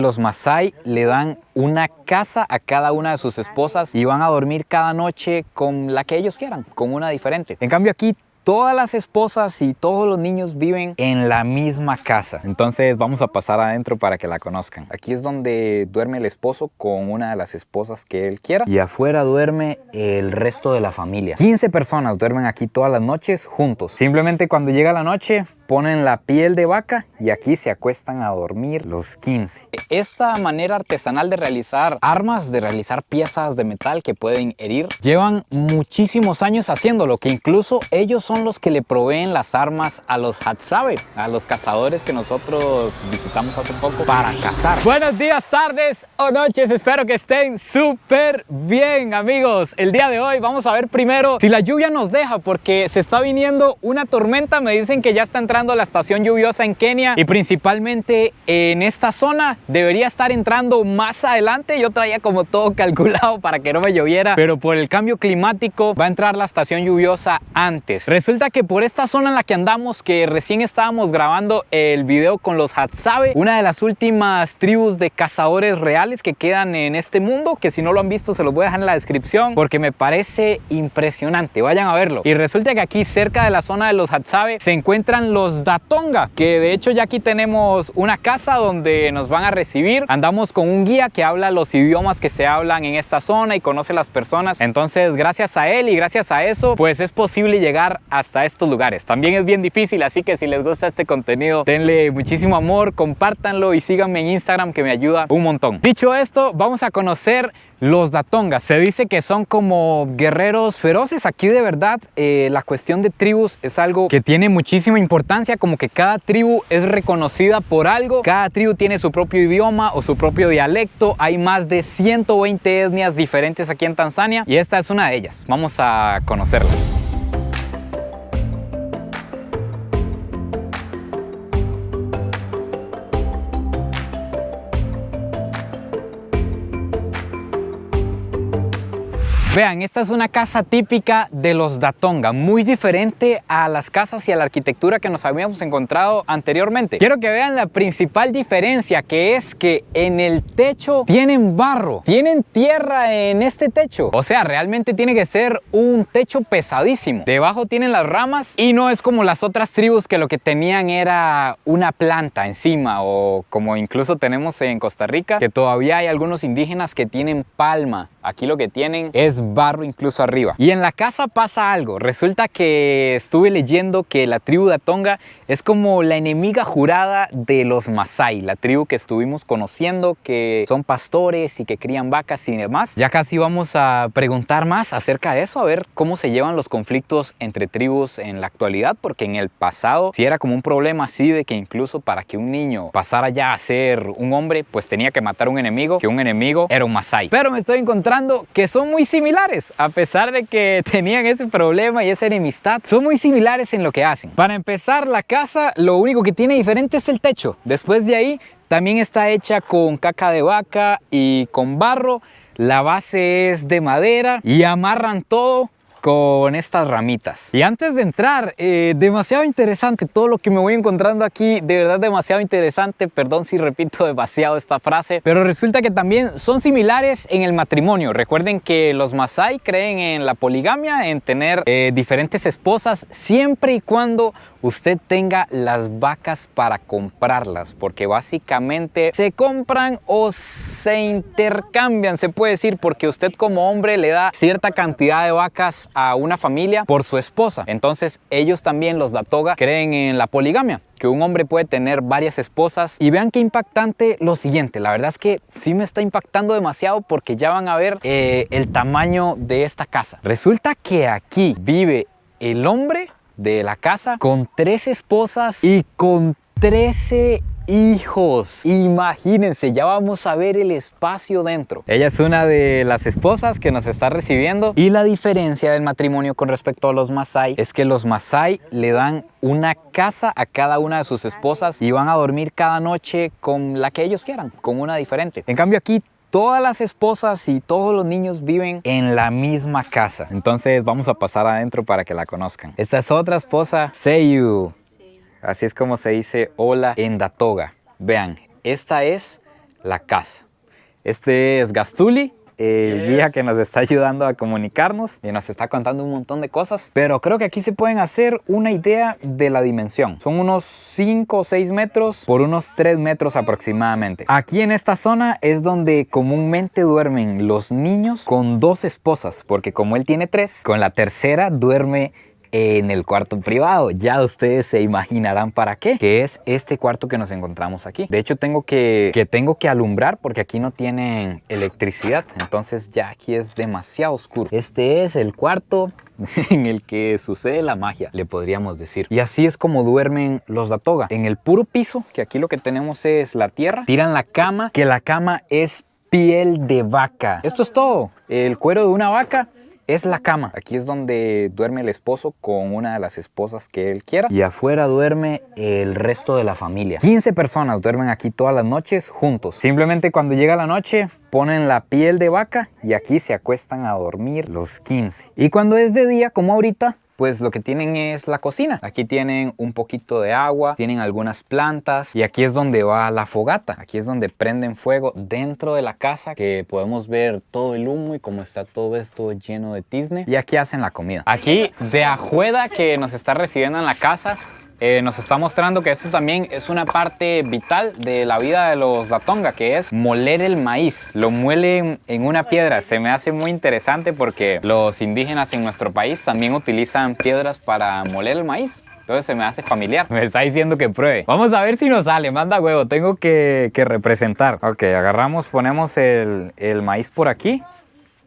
Los Masái le dan una casa a cada una de sus esposas y van a dormir cada noche con la que ellos quieran, con una diferente. En cambio aquí todas las esposas y todos los niños viven en la misma casa. Entonces vamos a pasar adentro para que la conozcan. Aquí es donde duerme el esposo con una de las esposas que él quiera. Y afuera duerme el resto de la familia. 15 personas duermen aquí todas las noches juntos. Simplemente cuando llega la noche ponen la piel de vaca y aquí se acuestan a dormir los 15. Esta manera artesanal de realizar armas, de realizar piezas de metal que pueden herir, llevan muchísimos años haciéndolo, que incluso ellos son los que le proveen las armas a los Hadzabe, a los cazadores que nosotros visitamos hace poco para cazar. Buenos días, tardes o noches, espero que estén súper bien, amigos. El día de hoy vamos a ver primero si la lluvia nos deja, porque se está viniendo una tormenta. Me dicen que ya está entrando la estación lluviosa en Kenia y principalmente en esta zona. Debería estar entrando más adelante. Yo traía como todo calculado para que no me lloviera, pero por el cambio climático va a entrar la estación lluviosa antes. Resulta que por esta zona en la que andamos, que recién estábamos grabando el video con los Hadzabe, una de las últimas tribus de cazadores reales que quedan en este mundo, que si no lo han visto se los voy a dejar en la descripción porque me parece impresionante, vayan a verlo. Y resulta que aquí cerca de la zona de los Hadzabe se encuentran los Datonga, que de hecho ya aquí tenemos una casa donde nos van a recibir. Andamos con un guía que habla los idiomas que se hablan en esta zona y conoce las personas. Entonces gracias a él y gracias a eso pues es posible llegar hasta estos lugares. También es bien difícil, así que si les gusta este contenido denle muchísimo amor, compártanlo y síganme en Instagram que me ayuda un montón. Dicho esto, vamos a conocer los Datonga. Se dice que son como guerreros feroces. Aquí de verdad la cuestión de tribus es algo que tiene muchísima importancia, como que cada tribu es reconocida por algo. Cada tribu tiene su propio idioma o su propio dialecto. Hay más de 120 etnias diferentes aquí en Tanzania y esta es una de ellas. Vamos a conocerla. Vean, esta es una casa típica de los Datonga, muy diferente a las casas y a la arquitectura que nos habíamos encontrado anteriormente. Quiero que vean la principal diferencia, que es que en el techo tienen barro, tienen tierra en este techo. O sea, realmente tiene que ser un techo pesadísimo. Debajo tienen las ramas y no es como las otras tribus que lo que tenían era una planta encima, o como incluso tenemos en Costa Rica, que todavía hay algunos indígenas que tienen palma. Aquí lo que tienen es barro incluso arriba. Y en la casa pasa algo. Resulta que estuve leyendo que la tribu Datonga es como la enemiga jurada de los Masái, la tribu que estuvimos conociendo, que son pastores y que crían vacas y demás. Ya casi vamos a preguntar más acerca de eso, a ver cómo se llevan los conflictos entre tribus en la actualidad, porque en el pasado sí era como un problema así de que incluso para que un niño pasara ya a ser un hombre, pues tenía que matar a un enemigo, que un enemigo era un Masái. Pero me estoy encontrando que son muy similares, a pesar de que tenían ese problema y esa enemistad, son muy similares en lo que hacen. Para empezar, la casa lo único que tiene diferente es el techo. Después de ahí también está hecha con caca de vaca y con barro. La base es de madera y amarran todo con estas ramitas. Y antes de entrar, demasiado interesante todo lo que me voy encontrando aquí, de verdad demasiado interesante. Perdón si repito demasiado esta frase, pero resulta que también son similares en el matrimonio. Recuerden que los Masái creen en la poligamia, en tener diferentes esposas, siempre y cuando usted tenga las vacas para comprarlas, porque básicamente se compran o se intercambian, se puede decir, porque usted como hombre le da cierta cantidad de vacas a una familia por su esposa. Entonces ellos también, los Datonga, creen en la poligamia, que un hombre puede tener varias esposas. Y vean qué impactante lo siguiente. La verdad es que sí me está impactando demasiado, porque ya van a ver el tamaño de esta casa. Resulta que aquí vive el hombre de la casa con 3 esposas y con 13 hijos. Imagínense, ya vamos a ver el espacio dentro. Ella es una de las esposas que nos está recibiendo. Y la diferencia del matrimonio con respecto a los Masái es que los Masái le dan una casa a cada una de sus esposas y van a dormir cada noche con la que ellos quieran, con una diferente. En cambio aquí todas las esposas y todos los niños viven en la misma casa. Entonces vamos a pasar adentro para que la conozcan. Esta es otra esposa, Seyu. Así es como se dice hola en Datonga. Vean, esta es la casa. Este es Gastuli, el guía que nos está ayudando a comunicarnos y nos está contando un montón de cosas, pero creo que aquí se pueden hacer una idea de la dimensión. Son unos 5 o 6 metros por unos 3 metros aproximadamente. Aquí en esta zona es donde comúnmente duermen los niños con 2 esposas, porque como él tiene 3, con la tercera duerme en el cuarto privado. Ya ustedes se imaginarán para qué, que es este cuarto que nos encontramos aquí. De hecho tengo que alumbrar porque aquí no tienen electricidad, entonces ya aquí es demasiado oscuro. Este es el cuarto en el que sucede la magia, le podríamos decir. Y así es como duermen los Datoga, en el puro piso, que aquí lo que tenemos es la tierra. Tiran la cama, que la cama es piel de vaca. Esto es todo, el cuero de una vaca es la cama. Aquí es donde duerme el esposo con una de las esposas que él quiera. Y afuera duerme el resto de la familia. 15 personas duermen aquí todas las noches juntos. Simplemente cuando llega la noche ponen la piel de vaca y aquí se acuestan a dormir los 15. Y cuando es de día, como ahorita, pues lo que tienen es la cocina. Aquí tienen un poquito de agua, tienen algunas plantas y aquí es donde va la fogata. Aquí es donde prenden fuego dentro de la casa, que podemos ver todo el humo y cómo está todo esto lleno de tizne. Y aquí hacen la comida. Aquí de Ajueda, que nos está recibiendo en la casa, nos está mostrando que esto también es una parte vital de la vida de los Datonga, que es moler el maíz. Lo muelen en una piedra. Se me hace muy interesante porque los indígenas en nuestro país también utilizan piedras para moler el maíz. Entonces se me hace familiar. Me está diciendo que pruebe. Vamos a ver si nos sale. Manda huevo. Tengo que representar. Ok, agarramos, ponemos el maíz por aquí.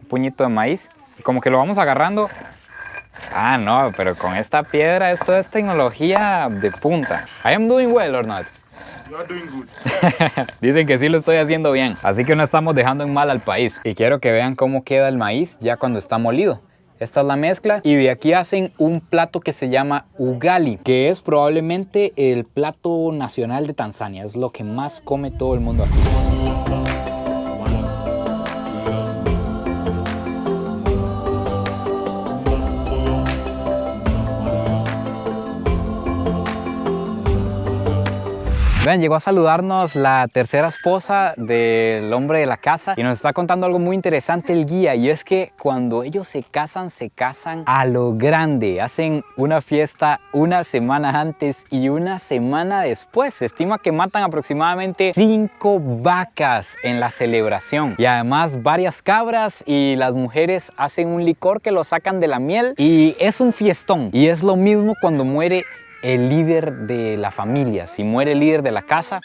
Un puñito de maíz. Y como que lo vamos agarrando. Ah, no, pero con esta piedra esto es tecnología de punta. I am doing well or not? You are doing good. Dicen que sí lo estoy haciendo bien. Así que no estamos dejando en mal al país. Y quiero que vean cómo queda el maíz ya cuando está molido. Esta es la mezcla y de aquí hacen un plato que se llama ugali, que es probablemente el plato nacional de Tanzania. Es lo que más come todo el mundo aquí. Vean, llegó a saludarnos la tercera esposa del hombre de la casa y nos está contando algo muy interesante el guía, y es que cuando ellos se casan a lo grande. Hacen una fiesta una semana antes y una semana después. Se estima que matan aproximadamente 5 vacas en la celebración y además varias cabras, y las mujeres hacen un licor que lo sacan de la miel y es un fiestón. Y es lo mismo cuando muere el líder de la familia. Si muere el líder de la casa,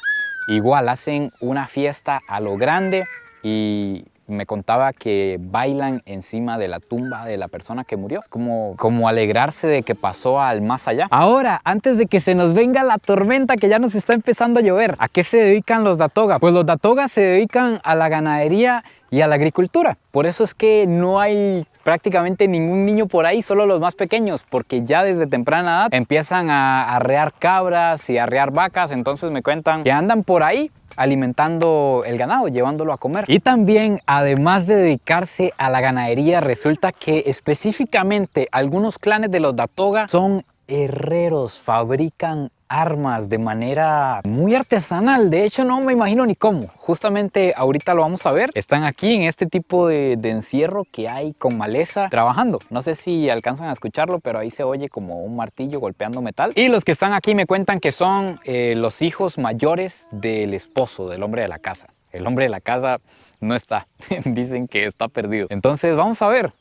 igual hacen una fiesta a lo grande y me contaba que bailan encima de la tumba de la persona que murió. Es como alegrarse de que pasó al más allá. Ahora, antes de que se nos venga la tormenta que ya nos está empezando a llover, ¿a qué se dedican los Datoga? Pues los Datoga se dedican a la ganadería y a la agricultura. Por eso es que no hay prácticamente ningún niño por ahí, solo los más pequeños, porque ya desde temprana edad empiezan a arrear cabras y a arrear vacas. Entonces me cuentan que andan por ahí alimentando el ganado, llevándolo a comer. Y también, además de dedicarse a la ganadería, resulta que específicamente algunos clanes de los Datoga son herreros, fabrican armas de manera muy artesanal. De hecho, no me imagino ni cómo. Justamente ahorita lo vamos a ver. Están aquí en este tipo de encierro que hay con maleza trabajando. No sé si alcanzan a escucharlo, pero ahí se oye como un martillo golpeando metal. Y los que están aquí me cuentan que son los hijos mayores del esposo, del hombre de la casa. El hombre de la casa no está. Dicen que está perdido. Entonces vamos a ver.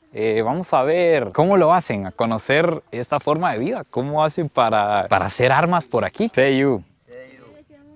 Vamos a ver cómo lo hacen, a conocer esta forma de vida, cómo hacen para hacer armas por aquí. Say you.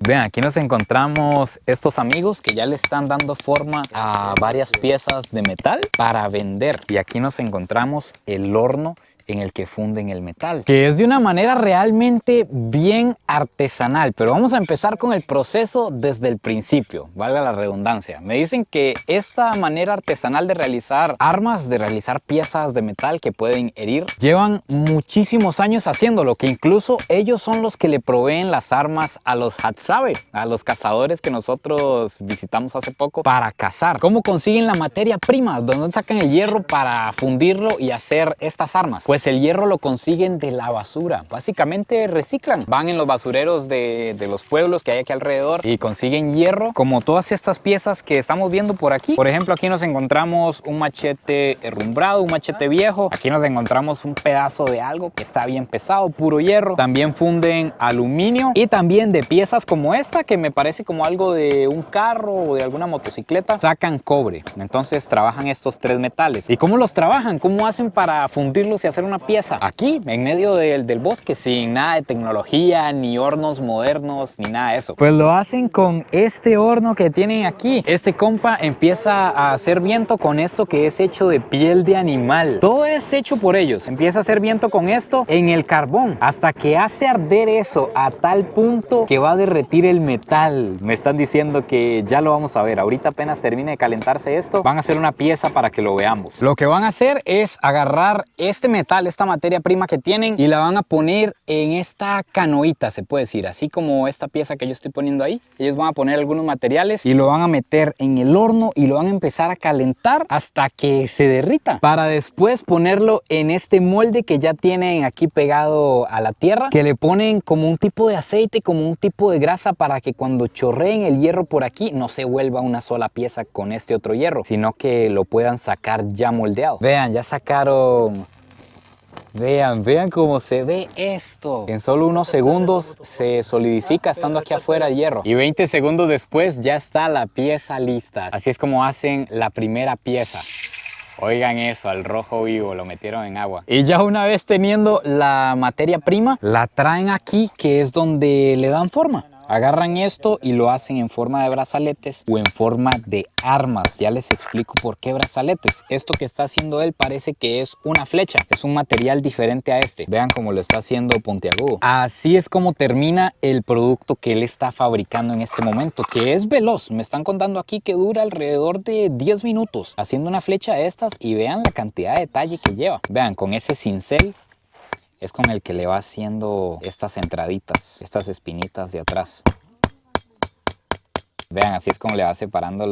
Vean, aquí nos encontramos estos amigos que ya le están dando forma a varias piezas de metal para vender. Y aquí nos encontramos el horno en el que funden el metal, que es de una manera realmente bien artesanal. Pero vamos a empezar con el proceso desde el principio, valga la redundancia. Me dicen que esta manera artesanal de realizar armas, de realizar piezas de metal que pueden herir, llevan muchísimos años haciéndolo, que incluso ellos son los que le proveen las armas a los Hadzabe, a los cazadores que nosotros visitamos hace poco para cazar. ¿Cómo consiguen la materia prima? ¿Dónde sacan el hierro para fundirlo y hacer estas armas? Pues Pues el hierro lo consiguen de la basura. Básicamente reciclan. Van en los basureros de los pueblos que hay aquí alrededor y consiguen hierro, como todas estas piezas que estamos viendo por aquí. Por ejemplo, aquí nos encontramos un machete herrumbrado, un machete viejo. Aquí nos encontramos un pedazo de algo que está bien pesado, puro hierro. También funden aluminio y también de piezas como esta, que me parece como algo de un carro o de alguna motocicleta, sacan cobre. Entonces trabajan estos tres metales. ¿Y cómo los trabajan? ¿Cómo hacen para fundirlos y hacer una pieza? Aquí, en medio del bosque, sin nada de tecnología, ni hornos modernos, ni nada de eso. Pues lo hacen con este horno que tienen aquí. Este compa empieza a hacer viento con esto que es hecho de piel de animal. Todo es hecho por ellos. Empieza a hacer viento con esto en el carbón, hasta que hace arder eso a tal punto que va a derretir el metal. Me están diciendo que ya lo vamos a ver. Ahorita apenas termine de calentarse esto, van a hacer una pieza para que lo veamos. Lo que van a hacer es agarrar este metal, esta materia prima que tienen, y la van a poner en esta canoita, se puede decir, así como esta pieza que yo estoy poniendo ahí. Ellos van a poner algunos materiales y lo van a meter en el horno y lo van a empezar a calentar hasta que se derrita, para después ponerlo en este molde que ya tienen aquí pegado a la tierra, que le ponen como un tipo de aceite, como un tipo de grasa, para que cuando chorreen el hierro por aquí no se vuelva una sola pieza con este otro hierro, sino que lo puedan sacar ya moldeado. Vean, ya sacaron. Vean cómo se ve esto. En solo unos segundos se solidifica estando aquí afuera el hierro. Y 20 segundos después ya está la pieza lista. Así es como hacen la primera pieza. Oigan eso, al rojo vivo, lo metieron en agua. Y ya una vez teniendo la materia prima, la traen aquí, que es donde le dan forma. Agarran esto y lo hacen en forma de brazaletes o en forma de armas. Ya les explico por qué brazaletes. Esto que está haciendo él parece que es una flecha. Es un material diferente a este. Vean cómo lo está haciendo puntiagudo. Así es como termina el producto que él está fabricando en este momento, que es veloz. Me están contando aquí que dura alrededor de 10 minutos haciendo una flecha de estas, y vean la cantidad de detalle que lleva. Vean, con ese cincel es con el que le va haciendo estas entraditas, estas espinitas de atrás. Vean, así es como le va separando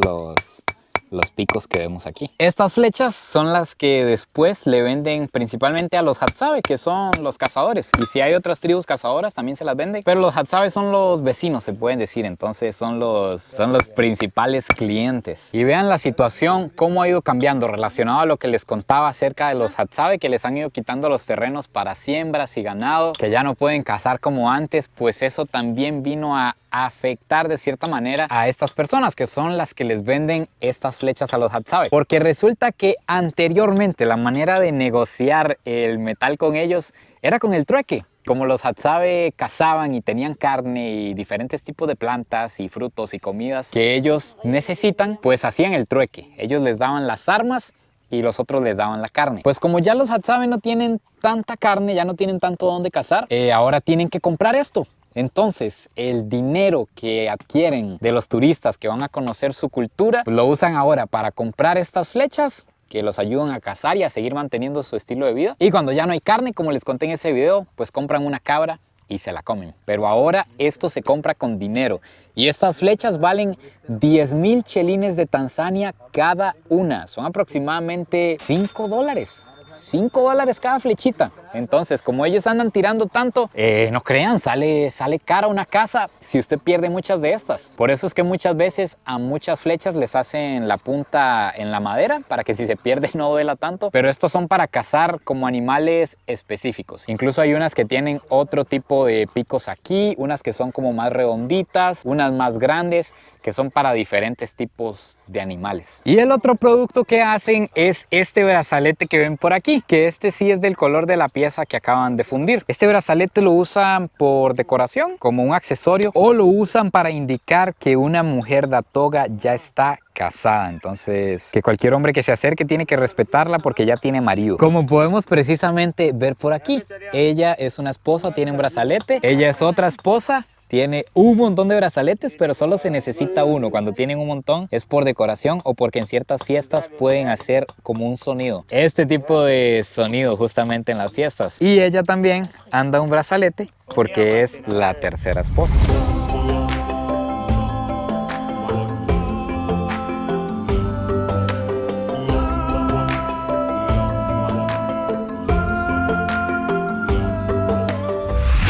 los picos que vemos aquí. Estas flechas son las que después le venden principalmente a los Hadzabe, que son los cazadores. Y si hay otras tribus cazadoras también se las venden, pero los Hadzabe son los vecinos, se pueden decir. Entonces son los principales clientes. Y vean la situación, cómo ha ido cambiando relacionado a lo que les contaba acerca de los Hadzabe, que les han ido quitando los terrenos para siembras y ganado, que ya no pueden cazar como antes. Pues eso también vino a afectar de cierta manera a estas personas, que son las que les venden estas flechas a los Hadzabe, porque resulta que anteriormente la manera de negociar el metal con ellos era con el trueque. Como los Hadzabe cazaban y tenían carne y diferentes tipos de plantas y frutos y comidas que ellos necesitan, pues hacían el trueque. Ellos les daban las armas y los otros les daban la carne. Pues como ya los Hadzabe no tienen tanta carne, ya no tienen tanto donde cazar, ahora tienen que comprar esto. Entonces, el dinero que adquieren de los turistas que van a conocer su cultura, pues lo usan ahora para comprar estas flechas que los ayudan a cazar y a seguir manteniendo su estilo de vida. Y cuando ya no hay carne, como les conté en ese video, pues compran una cabra y se la comen. Pero ahora esto se compra con dinero. Y estas flechas valen 10,000 chelines de Tanzania cada una. Son aproximadamente $5. $5 cada flechita. Entonces, como ellos andan tirando tanto, no crean, sale cara una casa si usted pierde muchas de estas. Por eso es que muchas veces a muchas flechas les hacen la punta en la madera, para que si se pierde no duela tanto. Pero estos son para cazar como animales específicos. Incluso hay unas que tienen otro tipo de picos aquí, unas que son como más redonditas, unas más grandes, que son para diferentes tipos de animales. Y el otro producto que hacen es este brazalete que ven por aquí, que este sí es del color de la pieza que acaban de fundir. Este brazalete lo usan por decoración, como un accesorio, o lo usan para indicar que una mujer datoga ya está casada. Entonces, que cualquier hombre que se acerque tiene que respetarla porque ya tiene marido. Como podemos precisamente ver por aquí, ella es una esposa, tiene un brazalete, ella es otra esposa, tiene un montón de brazaletes, pero solo se necesita uno. Cuando tienen un montón es por decoración o porque en ciertas fiestas pueden hacer como un sonido. Este tipo de sonido justamente en las fiestas. Y ella también anda un brazalete porque es la tercera esposa.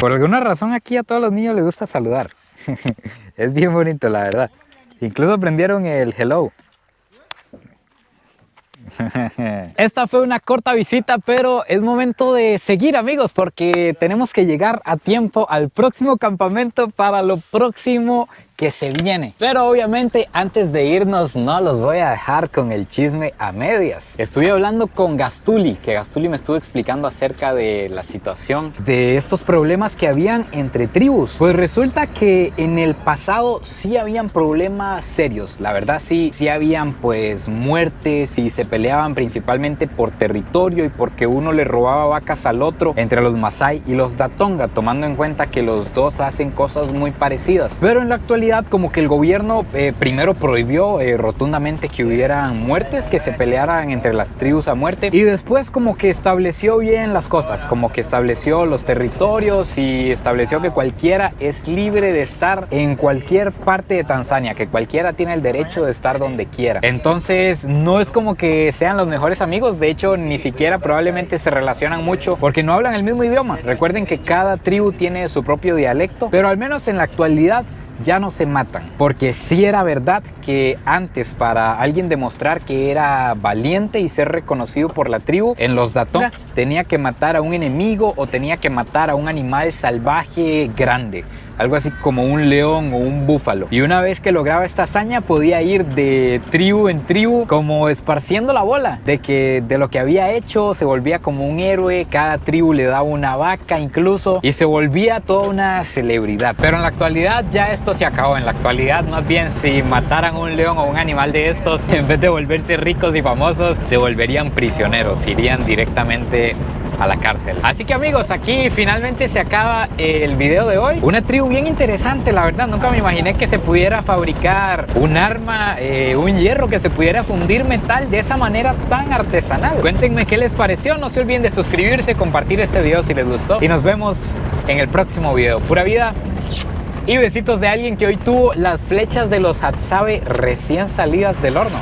Por alguna razón aquí a todos los niños les gusta saludar. Es bien bonito, la verdad. Incluso aprendieron el hello. Esta fue una corta visita, pero es momento de seguir, amigos, porque tenemos que llegar a tiempo al próximo campamento para lo próximo que se viene. Pero obviamente antes de irnos no los voy a dejar con el chisme a medias. Estuve hablando con Gastuli, que Gastuli me estuvo explicando acerca de la situación de estos problemas que habían entre tribus. Pues resulta que en el pasado sí habían problemas serios, la verdad sí habían pues muertes y se peleaban principalmente por territorio y porque uno le robaba vacas al otro entre los Masai y los Datonga, tomando en cuenta que los dos hacen cosas muy parecidas. Pero en la actualidad como que el gobierno primero prohibió rotundamente que hubieran muertes, que se pelearan entre las tribus a muerte, y después como que estableció bien las cosas, como que estableció los territorios y estableció que cualquiera es libre de estar en cualquier parte de Tanzania, que cualquiera tiene el derecho de estar donde quiera. Entonces no es como que sean los mejores amigos, de hecho ni siquiera probablemente se relacionan mucho porque no hablan el mismo idioma. Recuerden que cada tribu tiene su propio dialecto, pero al menos en la actualidad ya no se matan, porque sí era verdad que antes para alguien demostrar que era valiente y ser reconocido por la tribu en los Datonga tenía que matar a un enemigo o tenía que matar a un animal salvaje grande, algo así como un león o un búfalo, y una vez que lograba esta hazaña podía ir de tribu en tribu como esparciendo la bola de que de lo que había hecho, se volvía como un héroe, cada tribu le daba una vaca incluso y se volvía toda una celebridad. Pero en la actualidad ya esto se acabó. En la actualidad más bien si mataran un león o un animal de estos, en vez de volverse ricos y famosos, se volverían prisioneros, irían directamente a la cárcel. Así que amigos, aquí finalmente se acaba el video de hoy. Una tribu bien interesante, la verdad. Nunca me imaginé que se pudiera fabricar un arma, un hierro, que se pudiera fundir metal de esa manera tan artesanal. Cuéntenme qué les pareció. No se olviden de suscribirse, compartir este video si les gustó y nos vemos en el próximo video. Pura vida y besitos de alguien que hoy tuvo las flechas de los Hadzabe recién salidas del horno.